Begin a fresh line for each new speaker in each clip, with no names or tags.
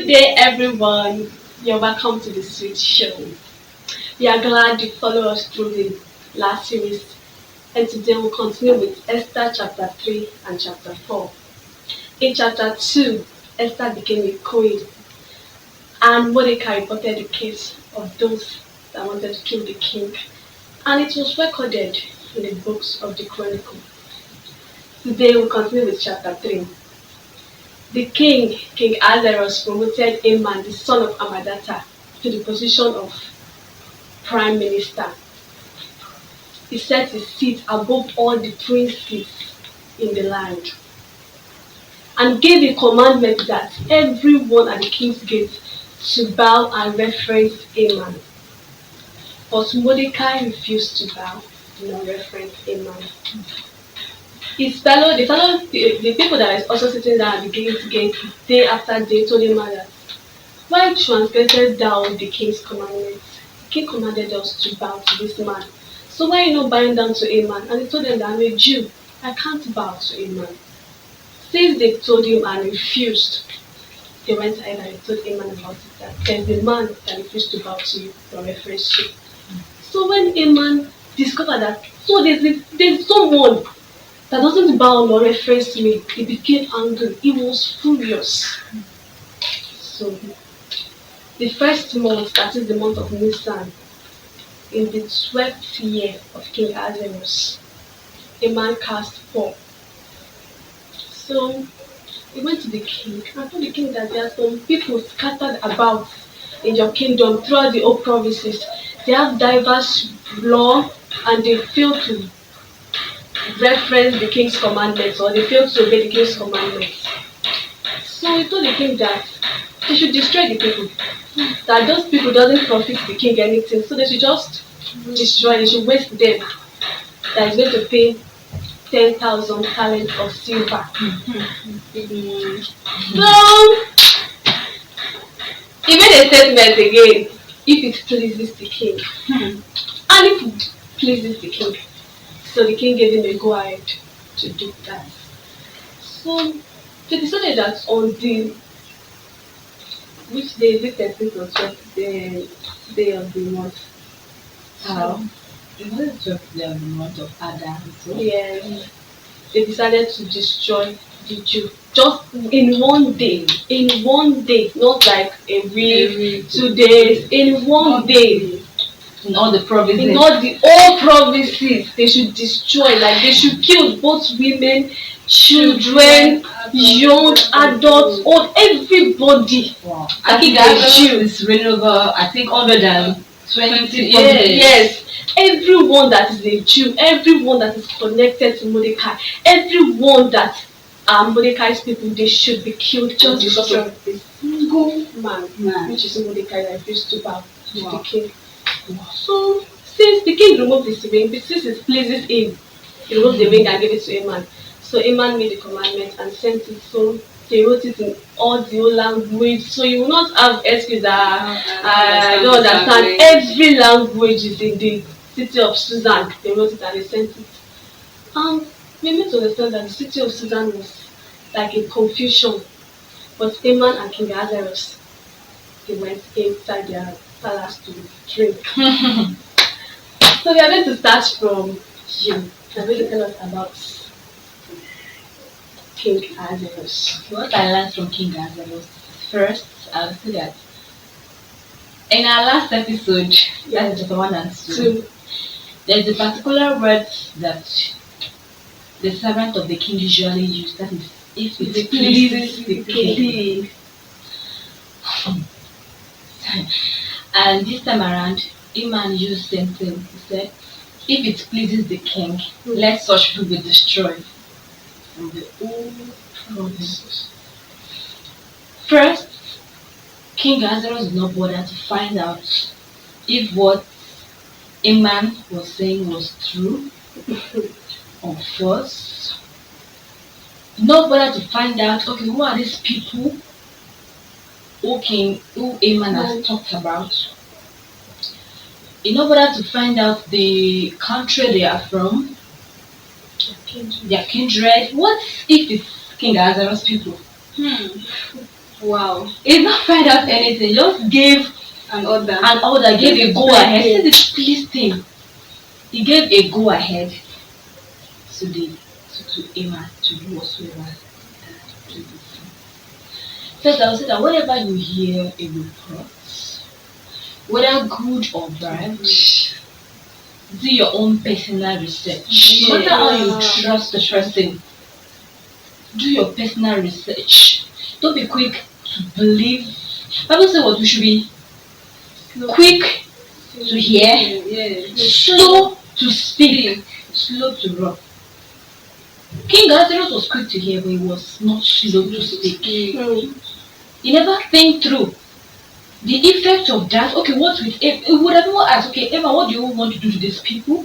Good day, everyone. You're welcome to the SWIT show. We are glad you follow us through the last series, and today we'll continue with Esther chapter 3 and chapter 4. In chapter 2, Esther became a queen, and Mordecai reported the case of those that wanted to kill the king, and it was recorded in the books of the Chronicle. Today we'll continue with chapter 3. The king, King Ahasuerus, promoted Haman, the son of Hammedatha, to the position of prime minister. He set his seat above all the princes in the land and gave a commandment that everyone at the king's gate should bow and reverence Haman. But Mordecai refused to bow and reverence Haman. The people that are also sitting down at the king's gate day after day told him that, why transgressed thou the king's commandments? The king commanded us to bow to this man. So why are you not bowing down to Haman? And he told them that I'm a Jew. I can't bow to Haman. Since they told him and refused, they went ahead and told Haman about it, that there's a man that refused to bow to you for reference to. So when Haman discovered that, so there's someone that doesn't bow nor reference me, he became angry. He was furious. So the first month, that is the month of Nisan, in the 12th year of King Ahasuerus, a man cast forth. So he went to the king and told the king that there are some people scattered about in your kingdom throughout the whole provinces. They have diverse law and they fail to reference the king's commandments, or they fail to obey the king's commandments. So he told the king that they should destroy the people. That those people doesn't profit the king anything, so they should just destroy. They should waste them. That is going to pay 10,000 talents of silver. So he made a statement again. If it pleases the king, and if it pleases the king. So the king gave him a go ahead to do that. So they decided that on the, which day is it, 13th or 12th day of the month?
How? It was the 12th day of the month of Adar. So?
Yes. They decided to destroy the Jew. Just in one day. In one day. Not like a week, 2 days. In one day.
In all the provinces.
In all provinces, they should destroy. Like they should kill both women, children, young adults, or everybody.
Wow. I think Jew is running over, I think, 120
yes. Everyone that is a Jew, everyone that is connected to Mordecai, everyone that are Mordecai's people, they should be killed just because of this single man, which is Mordecai, that refused to bow to the king. So, since the king removed his ring, since it pleases him, he removed the ring and gave it to Haman. So Haman made the commandment and sent it. So they wrote it in all the old language. So you will not have excuse that I don't understand. Every language is in the city of Susan. They wrote it and they sent it. We need to understand that the city of Susan was like in confusion. But Haman and King Ahasuerus, they went inside their palace to drink. So we are going to start from you. You are going to tell us about King Ahasuerus.
What I learned from King Ahasuerus, first, I'll say that in our last episode, that's chapter 1 and 2, there's a particular word that the servant of the king usually use, that is, if it pleases the king. And this time around, Haman used the same thing. He said, if it pleases the king, let such people be destroyed from the whole provinces. First, King Ahasuerus did not bother to find out if what Haman was saying was true or false. Not bother to find out, okay, who are these people who Haman has talked about. In order to find out the country they are from, their kindred. What if it's King Ahasuerus people?
Wow.
He did not find out anything. He just gave
An order.
gave a go ahead. Since it pleased him, he gave a go ahead to Emma to do whatsoever to do. First, I will say that whenever you hear a report, whether good or bad, do your own personal research. No matter how you trust the person, do your personal research. Don't be quick to believe. Bible says what we should be quick to hear, slow to speak, slow to run. King Lazarus was quick to hear, but he was not slow to speak. He never think through the effect of that. Okay, what with Emma? He would have even asked, okay, Emma, what do you want to do to these people?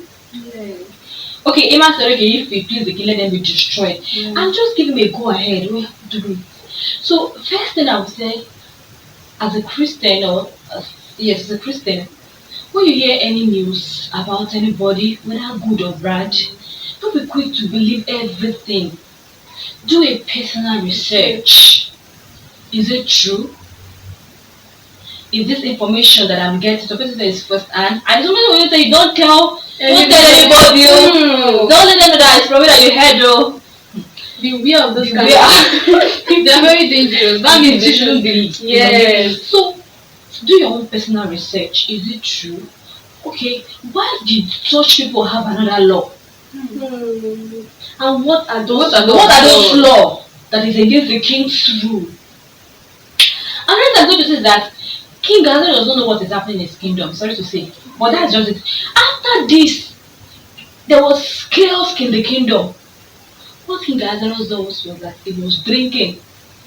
Okay, Emma said, okay, if we please the king, let them be destroyed. And just give him a go ahead. We have to do it. So, first thing I would say, as a Christian, as a Christian, when you hear any news about anybody, whether good or bad, don't be quick to believe everything. Do a personal research. Is it true? Is this information that I'm getting, so person is first hand? And somebody will say, don't tell anybody. Don't let them know that it's from me that you heard though.
Beware of those kind of they're very dangerous. That means you shouldn't believe.
Yes. So do your own personal research. Is it true? Okay, why did such people have another law? And what are those laws that is against the king's rule? Another thing I'm going to say is that King Lazarus does not know what is happening in his kingdom. Sorry to say, but that's just it. After this, there was chaos in the kingdom. What King Lazarus was that he was drinking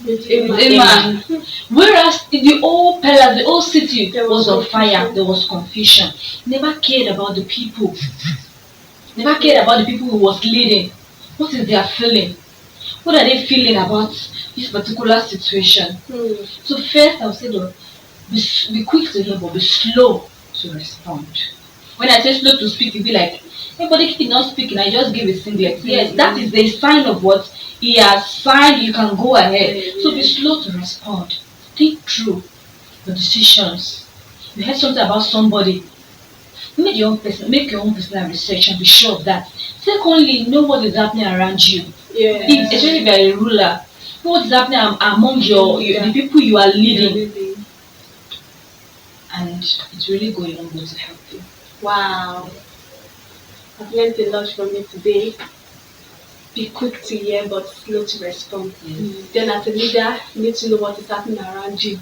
with a man. Whereas in the old palace, the old city was on fire, there was confusion. Never cared about the people. Never cared about the people who was leading. What is their feeling? What are they feeling about this particular situation? So first I'll say though, be quick to hear but be slow to respond. When I say slow to speak, you'll be like, everybody keep not speaking, I just give a singlet. Yes, that is the sign of what he has signed, you can go ahead. So be slow to respond. Think through the decisions. You heard something about somebody, make your own personal research and be sure of that. Secondly, know what is happening around you. Especially if you are a ruler, know what is happening among the people you are leading. And it's really going on to help you.
Wow. I've learned a lot from you today. Be quick to hear but slow to respond. Then as a leader, you need to know what is happening around you.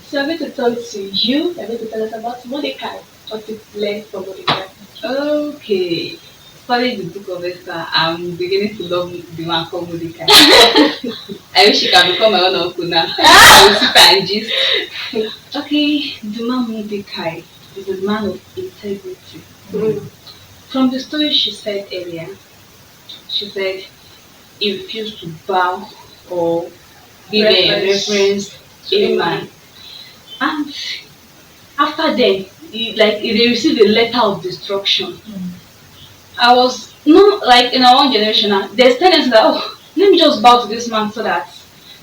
So I'm going to turn to you. I'm going to tell us about Mordecai. What you learned from Mordecai.
Okay. Studying the Book of Esther, I'm beginning to love the man called Mordecai. I wish he can become my own uncle now. I will sit and gist. Okay, the man Mordecai is a man of integrity. From the story she said earlier, she said he refused to bow or give a reference to a man. And after then, they received a letter of destruction. I was like in our own generation now, there's tendency that let me just bow to this man so that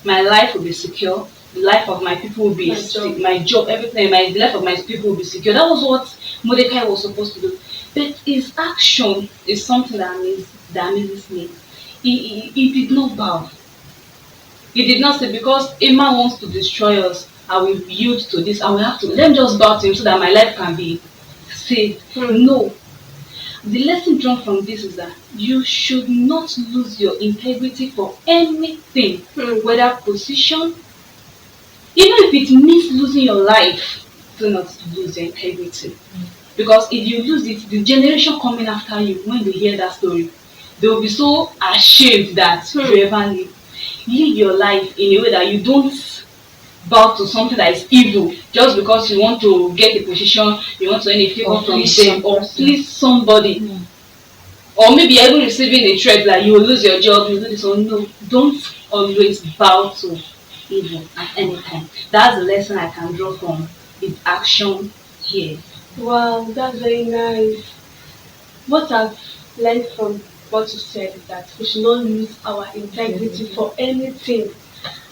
my life will be secure, the life of my people will be my job, everything, the life of my people will be secure. That was what Mordecai was supposed to do. But his action is something that amazes me. He did not bow. He did not say, because Haman wants to destroy us, I will yield to this. I will have to let me just bow to him so that my life can be saved. No. The lesson drawn from this is that you should not lose your integrity for anything, whether position, even if it means losing your life, do not lose your integrity. Because if you lose it, the generation coming after you, when they hear that story, they will be so ashamed that you ever live your life in a way that you don't bow to something that is evil just because you want to get a position, you want to earn a favor from them or please somebody. Or maybe you're even receiving a threat like you will lose your job, you do this or no. Don't always bow to evil at any time. That's the lesson I can draw from his action here.
Wow, that's very nice. What I've learned from what you said is that we should not lose our integrity for anything.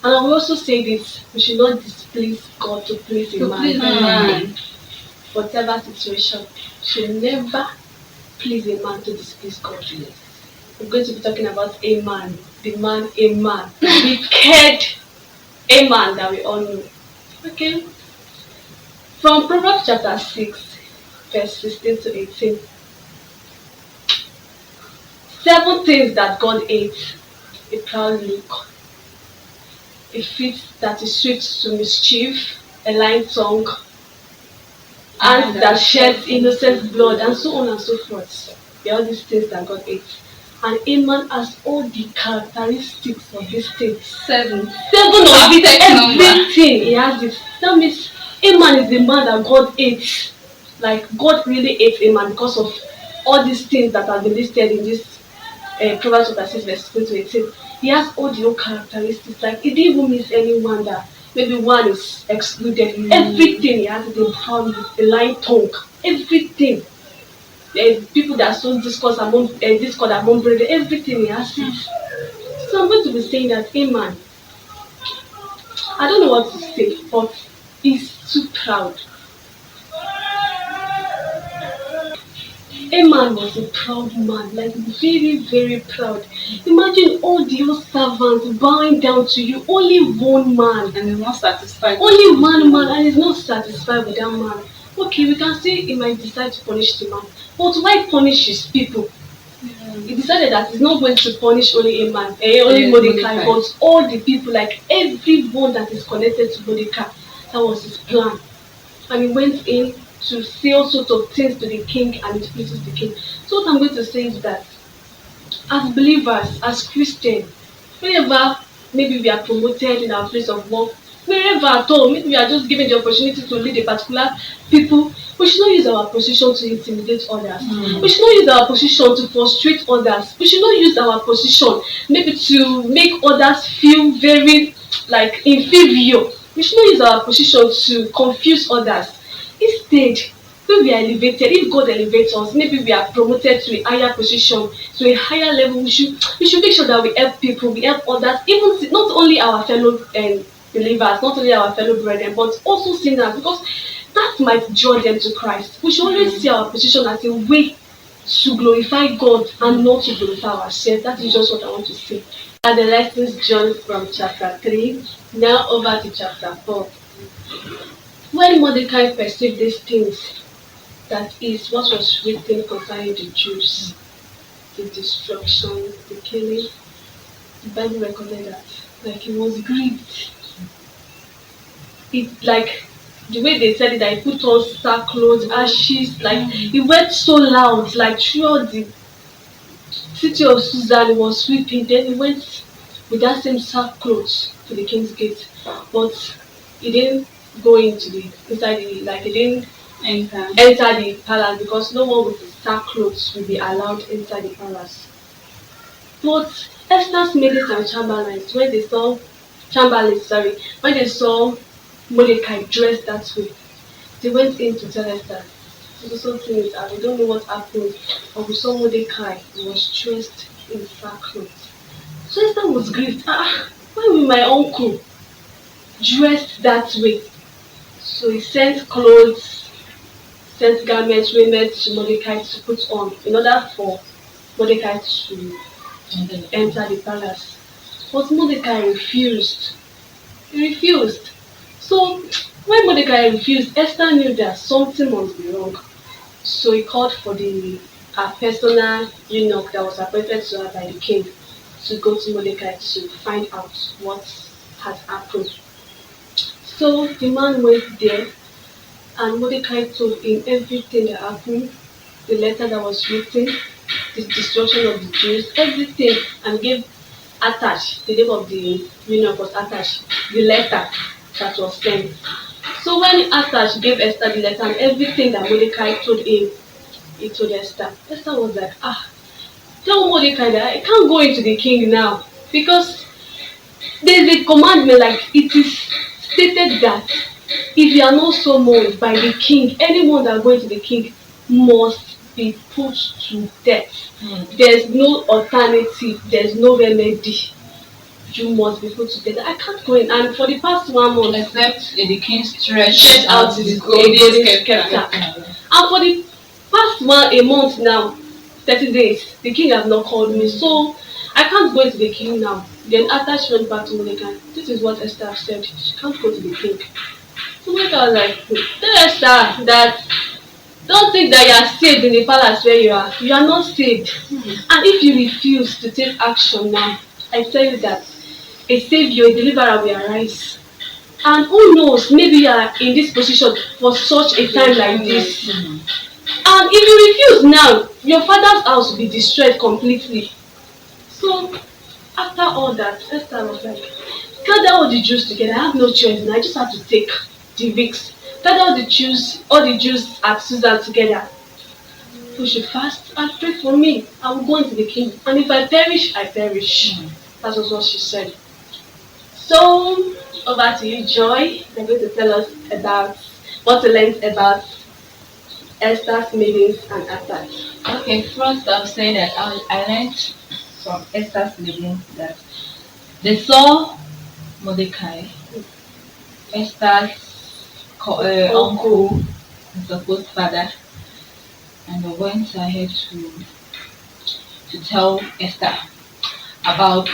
And I will also say this: we should not displease God to please a
To
man.
please a man.
Whatever situation, should never please a man to displease God. We're going to be talking about a man, the man, a man, wicked a man that we all know. Okay? From Proverbs chapter 6, verse 16 to 18. 7 things that God hates: a proud look, a feet that is swift to mischief, a lying tongue, hands that shed innocent blood, and so on and so forth. There are all these things that God hates. And Haman has all the characteristics of these things. 7 of it, everything he has it. That means Haman is the man that God hates. Like God really hates Haman because of all these things that have been listed in this Proverbs chapter 6 verse 2 to 18. He has all the old characteristics. Like it didn't even miss anyone that maybe one is excluded. Everything he has it in proud, a lying tongue, everything. People that sow discord among brethren, everything he has it. So I'm going to be saying that Haman, I don't know what to say, but he's too proud. Haman was a proud man, like very, very proud. Imagine all the old servants bowing down to you, only one man.
And he's not satisfied.
Only one man, and he's not satisfied with that man. Okay, we can say he might decide to punish the man, but why punish his people? He decided that he's not going to punish only a man, only Mordecai, but all the people, like everyone that is connected to Mordecai. That was his plan. And he went in to say all sorts of things to the king, and it pleases the king. So what I'm going to say is that as believers, as Christians, whenever maybe we are promoted in our place of work, wherever at all, maybe we are just given the opportunity to lead a particular people, we should not use our position to intimidate others. We should not use our position to frustrate others. We should not use our position maybe to make others feel very like inferior. We should not use our position to confuse others. Instead, when we are elevated, if God elevates us, maybe we are promoted to a higher position, to a higher level, we should make sure that we help people, we help others, even not only our fellow believers, not only our fellow brethren, but also sinners, because that might draw them to Christ. We should always see our position as a way to glorify God and not to glorify ourselves. That is just what I want to say. And the lessons drawn from chapter 3, now over to chapter 4. When Mordecai perceived these things, that is what was written concerning the Jews, the destruction, the killing, the Bible recorded that, like he was grieved. It like the way they said it, that he put on sackcloth, ashes, like he wept so loud, like throughout the city of Susan, he was weeping. Then he went with that same sackcloth to the king's gate, but he didn't go into the inside the, like he didn't enter the palace, because no one with the sackcloth will be allowed inside the palace. But Esther's maidens and chamberlains, when they saw Mordecai dressed that way, they went in to tell Esther. So things, and we don't know what happened, but we saw Mordecai was dressed in sackcloth. So Esther was grieved. Why will my uncle dressed that way? So he sent clothes, sent garments, raiment to Mordecai to put on in order for Mordecai to enter the palace. But Mordecai refused. He refused. So when Mordecai refused, Esther knew that something must be wrong. So he called for the personal eunuch that was appointed to her by the king to go to Mordecai to find out what had happened. So the man went there, and Mordecai told him everything that happened, the letter that was written, the destruction of the Jews, everything, and gave attached, the name of the eunuch was attached, the letter that was sent. So when Attach gave Esther the letter and everything that Mordecai told him, he told Esther. Esther was like, tell Mordecai that I can't go into the king now, because there's a commandment, like it is stated that if you are not summoned by the king, anyone that goes to the king must be put to death. There's no alternative, there's no remedy. you must be put together. I can't go in. And for the past 1 month,
Except the king stretched
stretched out
the
the
golden
golden
scepter.
scepter. And for the past a month now, 30 days, the king has not called me. So I can't go into the king now. Then after she went back to Mordecai, this is what Esther said. She can't go to the king. So Mordecai was like, tell Esther that don't think that you are saved in the palace where you are. You are not saved. And if you refuse to take action now, I tell you that a savior, a deliverer will arise. And who knows, maybe you are in this position for such a time like this. And if you refuse now, your father's house will be destroyed completely. So after all that, Esther was like, gather all the Jews together. I have no choice now. I just have to take the risks. Gather all the Jews at Susan together. We should fast and pray for me. I will go into the king. And if I perish, I perish. That was what she said. So over to you, Joy. You're going to tell us about what to learn about Esther's maidens and attacks.
Okay, first I'll say that I learned from Esther's maidens that they saw Mordecai, Esther's uncle, and supposed father, and they went ahead to tell Esther about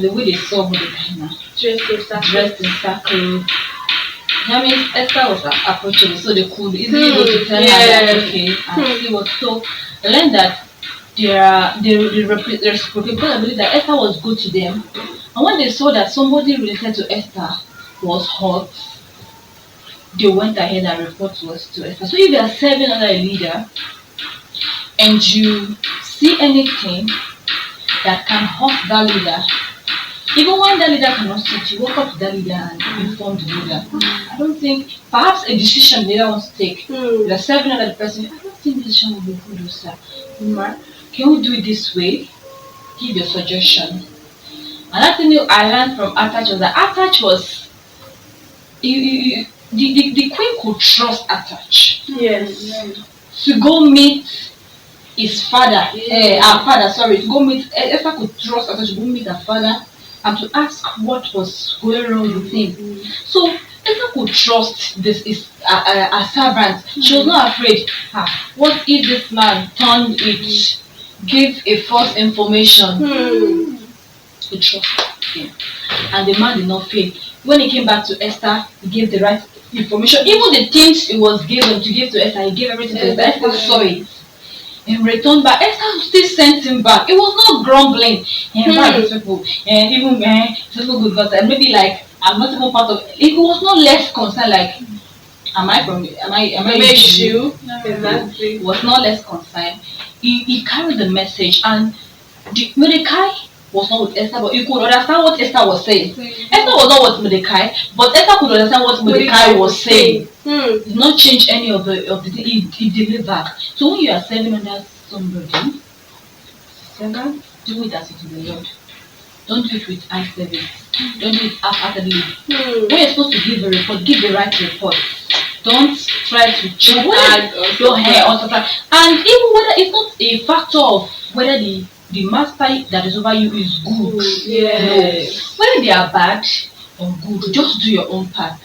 the way they saw Mordecai now, dressed in sackcloth. That means Esther was approachable, so they could easily go to tell her that okay and see what. So I learned that they reciprocate, because I believe that Esther was good to them, and when they saw that somebody related to Esther was hot, they went ahead and reported to Esther. So if you are serving under a leader and you see anything that can hurt that leader, even when that leader cannot sit, you walk up to that leader and inform the leader. I don't think, perhaps a decision the leader wants to take, you are serving under the person, I don't think this decision will be good, sir. Can we do it this way? Give your suggestion. Another thing I learned from Attach was that Attach was, the queen could trust Attach.
Yes.
To go meet his father, her father, sorry, to go meet, Esther could trust Attach to go meet her father and to ask what was going wrong with him. So Esther could trust this is a servant. She was not afraid. What if this man turned it, give a false information? He trusted him. And the man did not fail. When he came back to Esther, he gave the right information. Even the things he was given to give to Esther, he gave everything to Esther. Esther saw it. In return, but Esther still sent him back. It was not grumbling. These people, and even people good, but maybe like I'm not even part of it. It was not less concerned. Like, am I a Jew?
Exactly.
It was not less concerned. He carried the message, and Mordecai was not with Esther, but you could understand what Esther was saying. Esther was not with Mordecai, but Esther could understand what Mordecai was saying. It did not change any of the thing he delivered. So when you are serving under somebody, do it as it is the Lord. Don't do it with eye service. Don't do it half-heartedly. When you're supposed to give a report, give the right report. Don't try to cheat your hair or something. And even whether it's not a factor of whether the master that is over you is good.
Yes.
No. Whether they are bad or good, just do your own part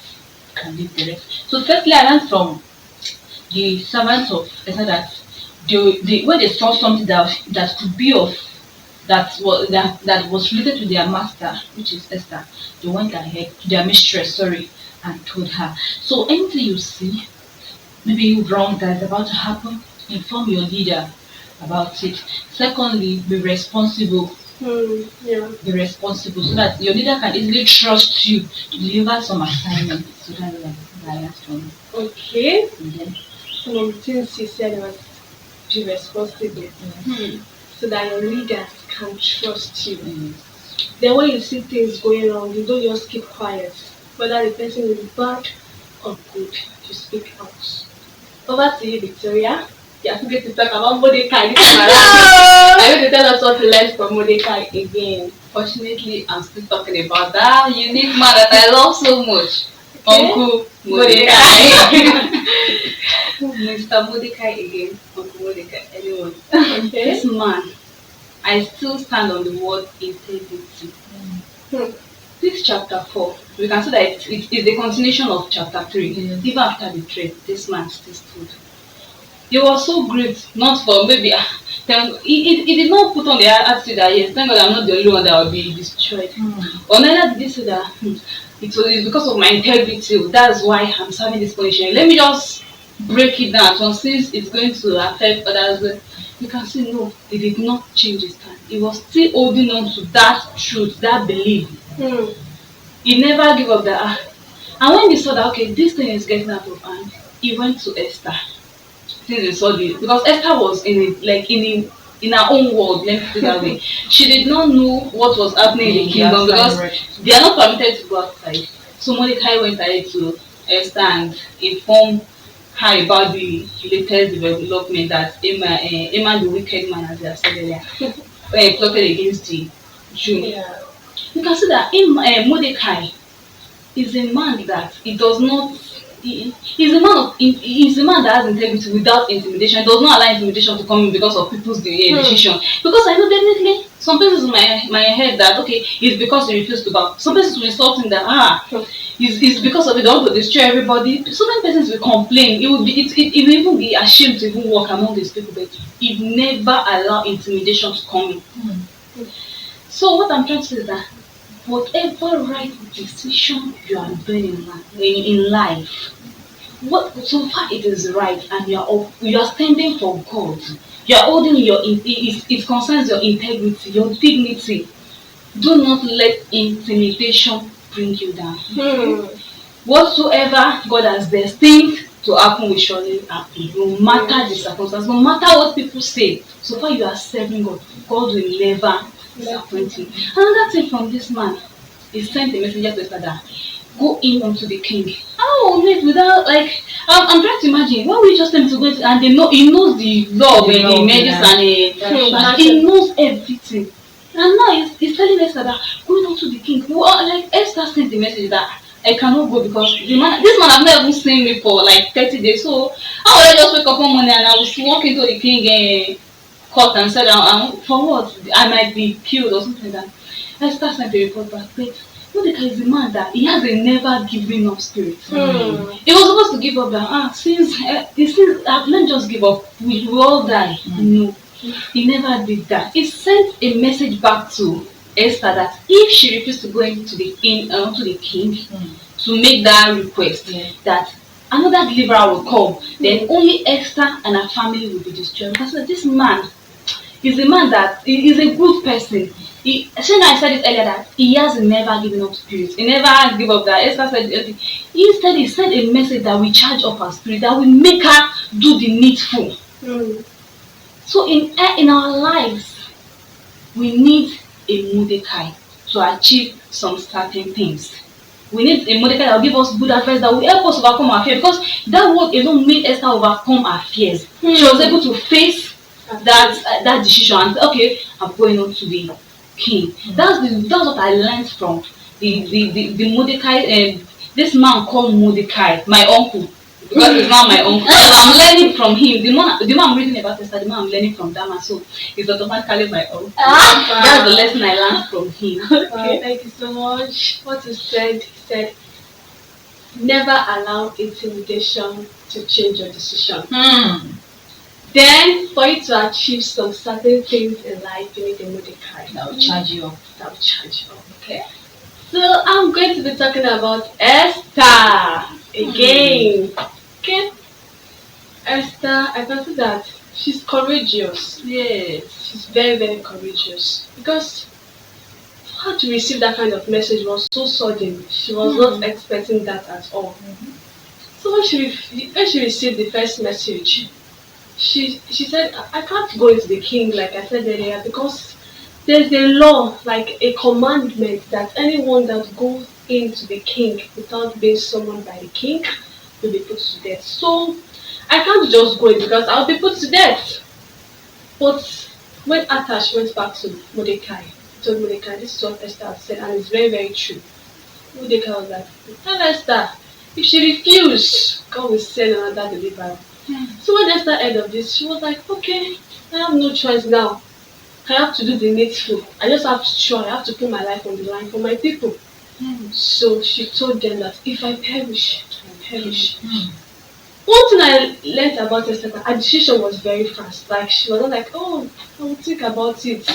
and leave the rest. So firstly, I learned from the servants of Esther that they when they saw something that could be of that was related to their master, which is Esther, they went ahead to their mistress, and told her. So anything you see, maybe wrong that is about to happen, inform your leader about it. Secondly, be responsible. Be responsible so that your leader can easily trust you to deliver some assignment. So that's what I asked from you.
Okay. Some of the things you said was be responsible. So that your leaders can trust you. Then when you see things going wrong, you don't just keep quiet. Whether the person is bad or good, you speak out. Over to you, Victoria. You are going to talk about Mordecai this time around. Are you going to tell us what to learn from Mordecai again?
Fortunately, I'm still talking about that unique man that I love so much.
Okay.
Uncle Mordecai. Mr. Mordecai again. Uncle Mordecai. Anyone.
Okay.
This man, I still stand on the word integrity.
Hmm.
This chapter 4, we can see that it is the continuation of chapter 3.
Yes.
Even after the threat, this man still stood. He was so great, not for maybe he did not put on the attitude that yes, thank God I'm not the only one that will be destroyed. Or neither did he say that it's because of my integrity, that's why I'm serving this punishment. Let me just break it down at once since it's going to affect others. You can see no, he did not change his stand. He was still holding on to that truth, that belief.
Hmm.
He never gave up that. And when he saw that okay, this thing is getting out of hand, he went to Esther. Since he saw the because Esther was in her own world, let me put it that way. She did not know what was happening in the kingdom because they are not permitted to go outside. So Mordecai went ahead to Esther and informed her about the latest development that Haman, the wicked man, as they have said earlier, plotted against the Jew.
Yeah.
You can see that Mordecai is a man that he does not. He's a man that has integrity without intimidation. He does not allow intimidation to come in because of people's decision. Because I know definitely some persons in my head that okay, it's because he refused to bow. Some persons will insult him that it's because of it. They want to destroy everybody. So many persons will complain. It will will even be ashamed to even walk among these people, but it never allow intimidation to come in. So what I'm trying to say is that whatever right decision you are doing in life, what so far it is right and you are standing for God, you are holding it concerns your integrity, your dignity. Do not let intimidation bring you down. Whatsoever God has destined to happen will surely happen, no matter the circumstance, no matter what people say. So far you are serving God, God will never disappoint you. Another thing from this man, he sent a messenger to Esther that go in unto the king. How will it without I'm trying to imagine why we just tell him to go and he knows the law of the medicine and he knows everything. And now he's telling Esther that going unto the king. Well, like Esther sent the message that I cannot go because this man have not even seen me for like 30 days. So how will I just wake up one morning and I will walk into the king court and said for what? I might be killed or something like that. Esther sent a report back. But Mordecai is a man that he has a never giving up spirit. He was supposed to give up that since I've not just give up, we will all die. No. He never did that. He sent a message back to Esther that if she refused to go into the king to make that request, that another deliverer will come, then only Esther and her family will be destroyed. Because this man is a man that is a good person. I said it earlier that he has never given up spirit. He never give up that. Esther said instead he sent a message that will charge up her spirit, that will make her do the needful. So in our lives, we need a Mordecai to achieve some certain things. We need a Mordecai that will give us good advice, that will help us overcome our fears. Because that word alone made Esther overcome her fears. She was able to face that decision and say, okay, I'm going on to the king. That's what I learned from the Mordecai. This man called Mordecai, my uncle. Because he's not my uncle. I'm learning from him. The man I'm reading about Esther, the man I'm learning from that man. So he's automatically my uncle. That's the lesson I learned from him.
Okay, thank you so much. What you said, never allow intimidation to change your decision. Then, for you to achieve some certain things in life, you need a Mordecai.
That will charge you up.
Okay. So I'm going to be talking about Esther again. Okay. Esther, I can see that she's courageous.
Yes.
She's very, very courageous. Because for her to receive that kind of message was so sudden. She was not expecting that at all. So when she received the first message, she said, I can't go into the king like I said earlier, because there's a law, like a commandment, that anyone that goes into the king without being summoned by the king will be put to death. So I can't just go in because I'll be put to death. But when Atash went back to Mordecai, he told Mordecai, this is what Esther said, and it's very, very true. Mordecai was like, tell Esther, if she refuses, God will send another deliverer. So when Esther heard of this, she was like, okay, I have no choice now. I have to do the needful. I just have to try. I have to put my life on the line for my people. So she told them that if I perish, I perish. One thing I learned about Esther, her decision was very fast. Like she was not like, oh, I will think about it.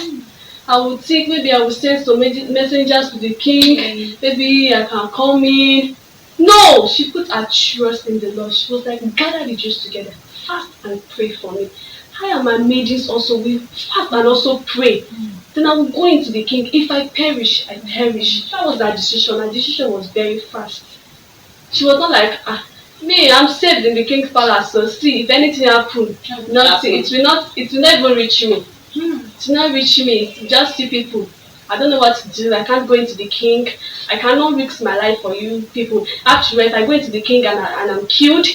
I will think maybe I will send some messengers to the king. Maybe I can come in. No, she put her trust in the Lord. She was like, gather the Jews together, fast and pray for me. I and my maidens also will fast and also pray. Then I will go into the king. If I perish, I perish. That was her decision. Her decision was very fast. She was not like, me, I'm saved in the king's palace. So see, if anything happens, nothing. It will not even reach me. It will not reach me. It will just see people. I don't know what to do. I can't go into the king. I cannot risk my life for you people. Actually, if I go into the king and I'm killed,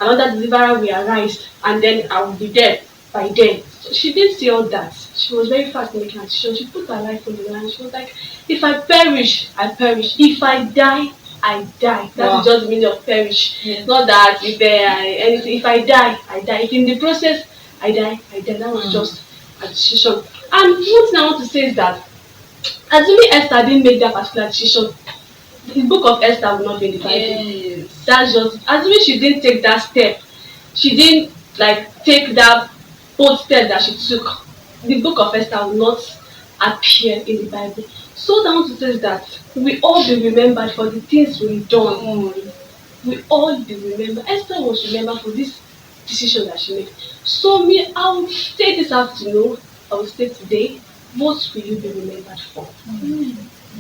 another deliverer will arise, and then I will be dead by then. So she didn't see all that. She was very fast in making a decision. She put her life on the line. She was like, if I perish, I perish. If I die, I die. That's just the meaning of perish. Yeah. Not that if anything. If I die, I die. If in the process I die, I die. That was just a decision. And one thing I want to say is that, assuming Esther didn't make that particular decision, the book of Esther would not be in the Bible. Yes. That's just assuming she didn't take that step. She didn't take that bold step that she took. The book of Esther will not appear in the Bible. So what I want to say is that we all be remembered for the things we've done. We all be remembered. Esther was remembered for this decision that she made. So me, I will say this afternoon, I will say today, what will you be remembered for?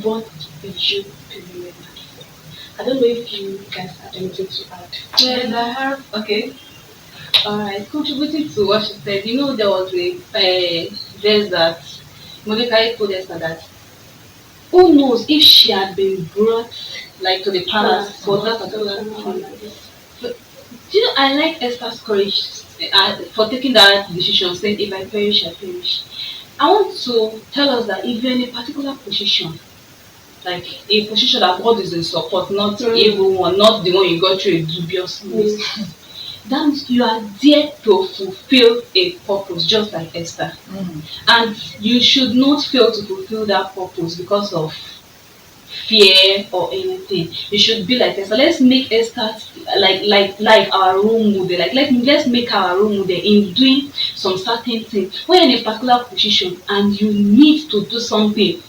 What will you be remembered for? I don't know if you guys have anything to add.
Yes, I have. Okay. Alright, contributing to what she said, there was a verse that Mordecai told Esther that who knows if she had been brought to the palace for that particular But I like Esther's courage for taking that decision, saying if I perish, I perish. I want to tell us that if you're in a particular position, like a position that God is in support, not evil one, not the one you got through a dubious means, that means you are there to fulfill a purpose, just like Esther. And you should not fail to fulfill that purpose because of fear or anything. You should be like Esther. Let's make Esther like our role model. Let's make our role model in doing some certain thing. When you're in a particular position and you need to do something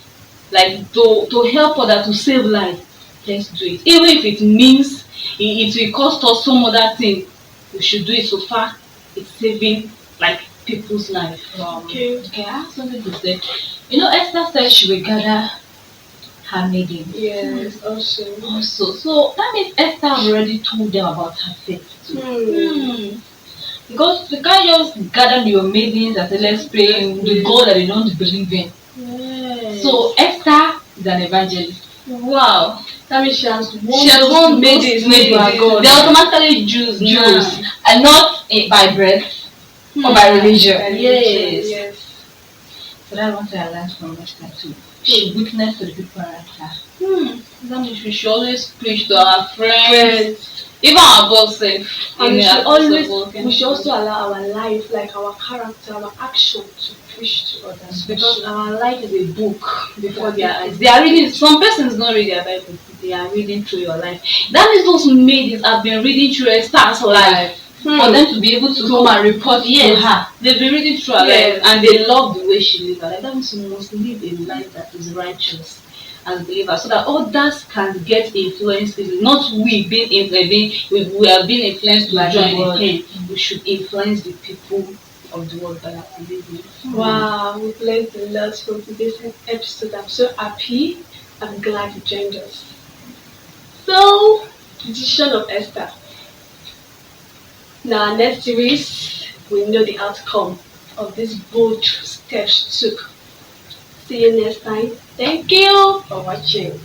to help others to save life, let's do it. Even if it means it will cost us some other thing, we should do it so far it's saving people's life.
Okay, I have something to say. Esther said she will gather her maidens.
Yes, also.
So that means Esther already told them about her faith too. Because you can't just gather your maidens and say let's pray in the God that they don't believe in. Yes. So Esther is an evangelist.
Wow.
That means she has won maidens.
They're automatically Jews and not by birth or by religion.
Yes.
So that's one thing I learned from Esther too. She witnessed to the people around her.
That means we should always preach to our friends, even our boss. And
we should also allow our life, our character, our action to preach to others.
Because our life is a book before their eyes. They are reading. Some persons don't read their Bible. They are reading through your life. That means those maidens have been reading through Esther's life. For them to be able to come and report to her. They've been reading through her life and they love the way she lives her life. That means we must live a life that is righteous as believers so that others can get influenced. Not we are being influenced to join in. We should influence the people of the world that are living.
Wow, we've learned a lot from today's episode. I'm so happy. I'm glad you joined us. So, the decision of Esther. Now, next series, we know the outcome of this bold steps she took. See you next time. Thank you for watching.